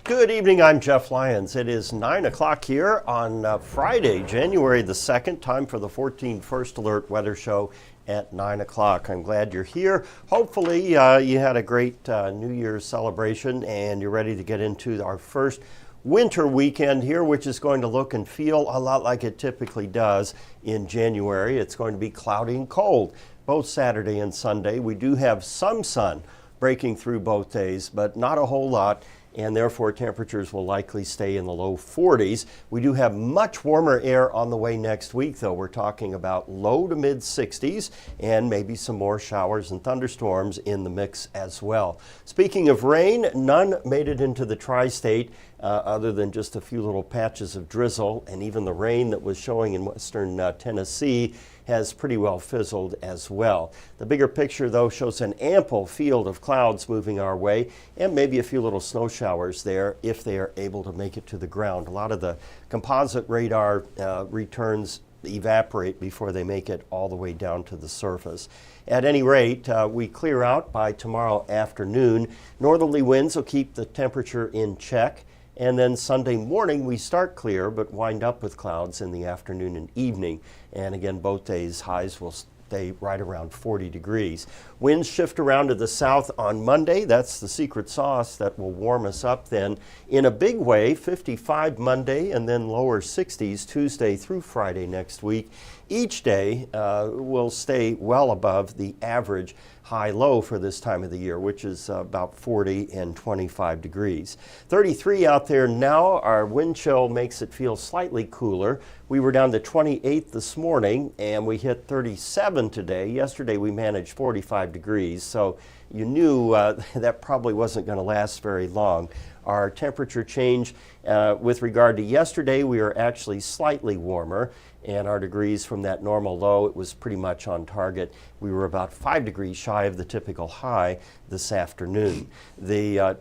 Good evening, I'm Jeff Lyons. It is 9 o'clock here on Friday, January the 2nd, time for the 14 First Alert Weather Show at 9 o'clock. I'm glad you're here. Hopefully you had a great New Year's celebration and you're ready to get into our first winter weekend here, which is going to look and feel a lot like it typically does in January. It's going to be cloudy and cold both Saturday and Sunday. We do have some sun breaking through both days, but not a whole lot, and therefore temperatures will likely stay in the low 40s. We do have much warmer air on the way next week, though. We're talking about low to mid 60s and maybe some more showers and thunderstorms in the mix as well. Speaking of rain, none made it into the tri-state other than just a few little patches of drizzle, and even the rain that was showing in western Tennessee has pretty well fizzled as well. The bigger picture, though, shows an ample field of clouds moving our way and maybe a few little snow showers there if they are able to make it to the ground. A lot of the composite radar returns evaporate before they make it all the way down to the surface. At any rate, we clear out by tomorrow afternoon. Northerly winds will keep the temperature in check. And then Sunday morning, we start clear, but wind up with clouds in the afternoon and evening. And again, both days highs will stay right around 40 degrees. Winds shift around to the south on Monday. That's the secret sauce that will warm us up then in a big way. 55 Monday and then lower 60s Tuesday through Friday next week. Each day will stay well above the average high-low for this time of the year, which is about 40 and 25 degrees. 33 out there now. Our wind chill makes it feel slightly cooler. We were down to 28 this morning, and we hit 37 today. Yesterday we managed 45 degrees, so you knew that probably wasn't going to last very long. Our temperature change with regard to yesterday, we are actually slightly warmer, and our degrees from that normal low, it was pretty much on target. We were about 5 degrees shy of the typical high this afternoon. The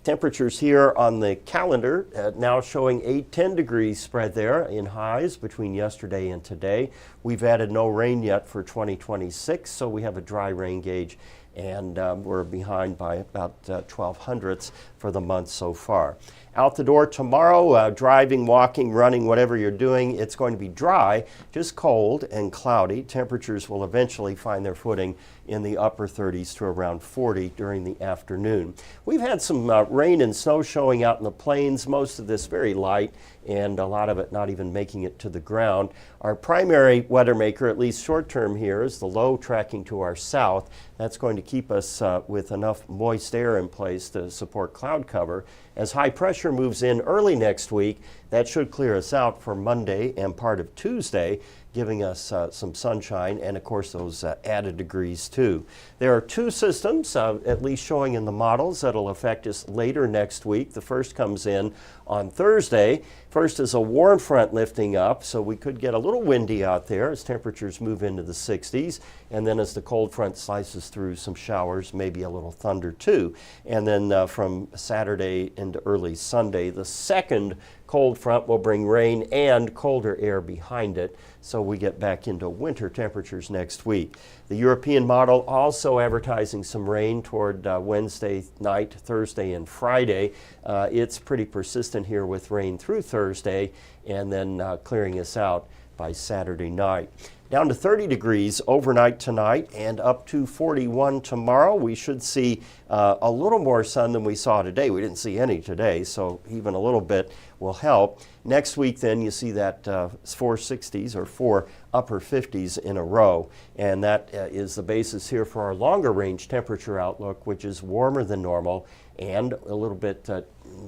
temperatures here on the calendar now showing a 10 degrees spread there in highs between yesterday and today. We've added no rain yet for 2026, so we have a dry rain gauge, and we're behind by about 12 hundredths for the month so far. Out the door tomorrow, driving, walking, running, whatever you're doing, it's going to be dry, just cold and cloudy. Temperatures will eventually find their footing in the upper 30s to around 40 during the afternoon. We've had some rain and snow showing out in the plains, most of this very light, and a lot of it not even making it to the ground. Our primary weather maker, at least short term here, is the low tracking to our south. That's going to keep us with enough moist air in place to support cloud cover. As high pressure moves in early next week, that should clear us out for Monday and part of Tuesday, giving us some sunshine and, of course, those added degrees too. There are two systems, at least showing in the models, that will affect us later next week. The first comes in on Thursday. First is a warm front lifting up, so we could get a little windy out there as temperatures move into the 60s. And then as the cold front slices through, some showers, maybe a little thunder too. And then from Saturday into early Sunday, the second cold front will bring rain and colder air behind it, so we get back into winter temperatures next week. The European model also advertising some rain toward Wednesday night, Thursday, and Friday. It's pretty persistent here with rain through Thursday and then clearing us out by Saturday night. Down to 30 degrees overnight tonight and up to 41 tomorrow. We should see a little more sun than we saw today. We didn't see any today, so even a little bit will help. Next week then you see that 460s or 4 upper 50s in a row, and that is the basis here for our longer range temperature outlook, which is warmer than normal and a little bit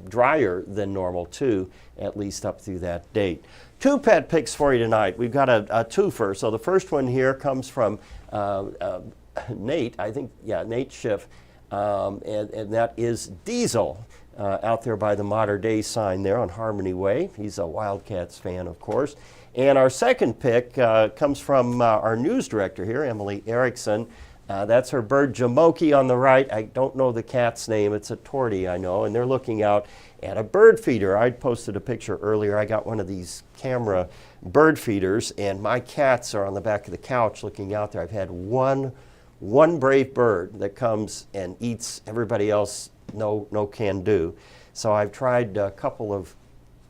drier than normal too, at least up through that date. Two pet picks for you tonight. We've got a twofer. So the first one here comes from Nate, Nate Schiff, and that is Diesel out there by the Mater Dei sign there on Harmony Way. He's a Wildcats fan, of course. And our second pick comes from our news director here, Emily Erickson. That's her bird Jamoki on the right. I don't know the cat's name. It's a tortie, I know, and they're looking out at a bird feeder. I posted a picture earlier. I got one of these camera bird feeders, and my cats are on the back of the couch looking out there. I've had one brave bird that comes and eats everybody else no can do. So I've tried a couple of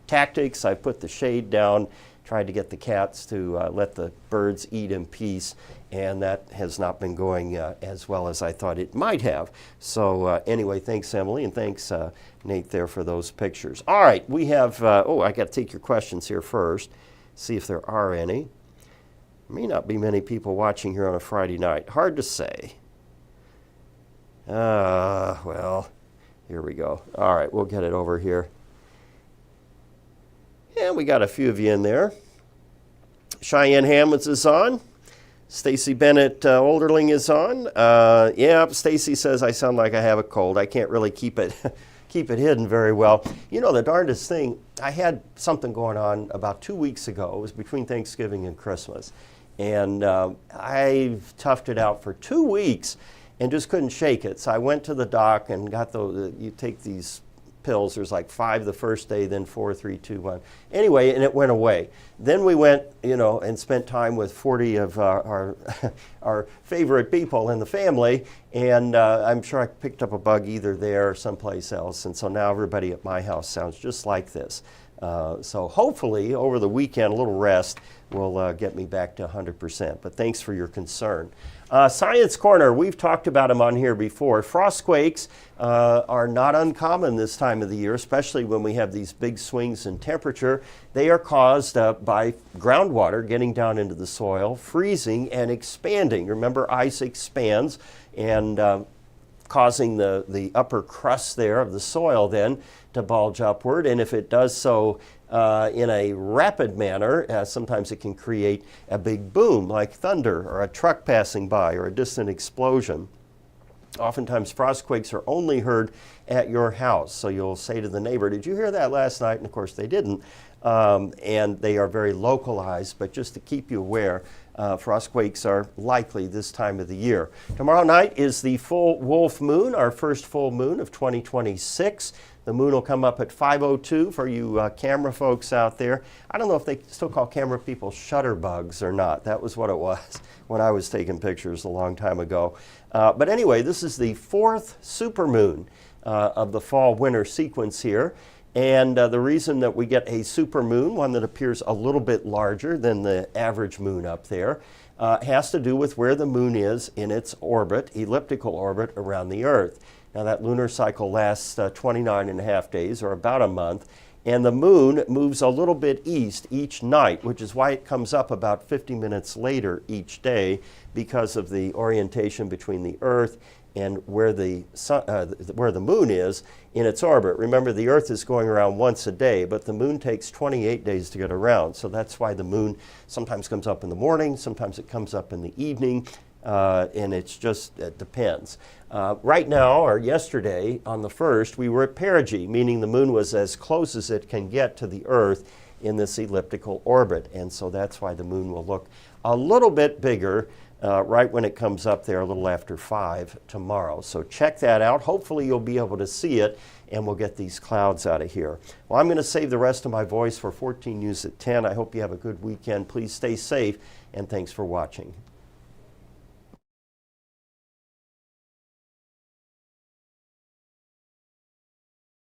tactics. I put the shade down, tried to get the cats to let the birds eat in peace, and that has not been going as well as I thought it might have. So anyway, thanks, Emily, and thanks, Nate, there for those pictures. All right, we have, I got to take your questions here first, see if there are any. May not be many people watching here on a Friday night. Hard to say. Well, here we go. All right, we'll get it over here. And we got a few of you in there. Cheyenne Hammonds is on. Stacy Bennett Olderling is on. Yeah, Stacy says I sound like I have a cold. I can't really keep it keep it hidden very well. You know, the darndest thing, I had something going on about 2 weeks ago. It was between Thanksgiving and Christmas. And I toughed it out for 2 weeks and just couldn't shake it. So I went to the doc and got you take these pills. There's like 5 the first day, then 4, 3, 2, 1. Anyway, and it went away. Then we went, and spent time with 40 of our our favorite people in the family, and I'm sure I picked up a bug either there or someplace else, and so now everybody at my house sounds just like this. So hopefully over the weekend, a little rest will get me back to 100%, but thanks for your concern. Science Corner, we've talked about them on here before. Frostquakes are not uncommon this time of the year, especially when we have these big swings in temperature. They are caused by groundwater getting down into the soil, freezing and expanding. Remember, ice expands and causing the upper crust there of the soil then to bulge upward, and if it does so in a rapid manner, sometimes it can create a big boom like thunder or a truck passing by or a distant explosion. Oftentimes frostquakes are only heard at your house, so you'll say to the neighbor, "Did you hear that last night?" And of course they didn't, and they are very localized, but just to keep you aware, frostquakes are likely this time of the year. Tomorrow night is the full wolf moon, our first full moon of 2026. The moon will come up at 5:02 for you camera folks out there. I don't know if they still call camera people shutterbugs or not. That was what it was when I was taking pictures a long time ago. But anyway, this is the 4th supermoon of the fall-winter sequence here. And the reason that we get a supermoon, one that appears a little bit larger than the average moon up there, has to do with where the moon is in its orbit, elliptical orbit around the Earth. Now that lunar cycle lasts 29 and a half days, or about a month, and the moon moves a little bit east each night, which is why it comes up about 50 minutes later each day, because of the orientation between the Earth and where the moon is in its orbit. Remember, the Earth is going around once a day, but the moon takes 28 days to get around. So that's why the moon sometimes comes up in the morning, sometimes it comes up in the evening, and it depends. Right now, or yesterday, on the 1st, we were at perigee, meaning the moon was as close as it can get to the Earth in this elliptical orbit. And so that's why the moon will look a little bit bigger right when it comes up there a little after 5 tomorrow. So check that out. Hopefully you'll be able to see it, and we'll get these clouds out of here. Well, I'm going to save the rest of my voice for 14 News at 10. I hope you have a good weekend. Please stay safe, and thanks for watching.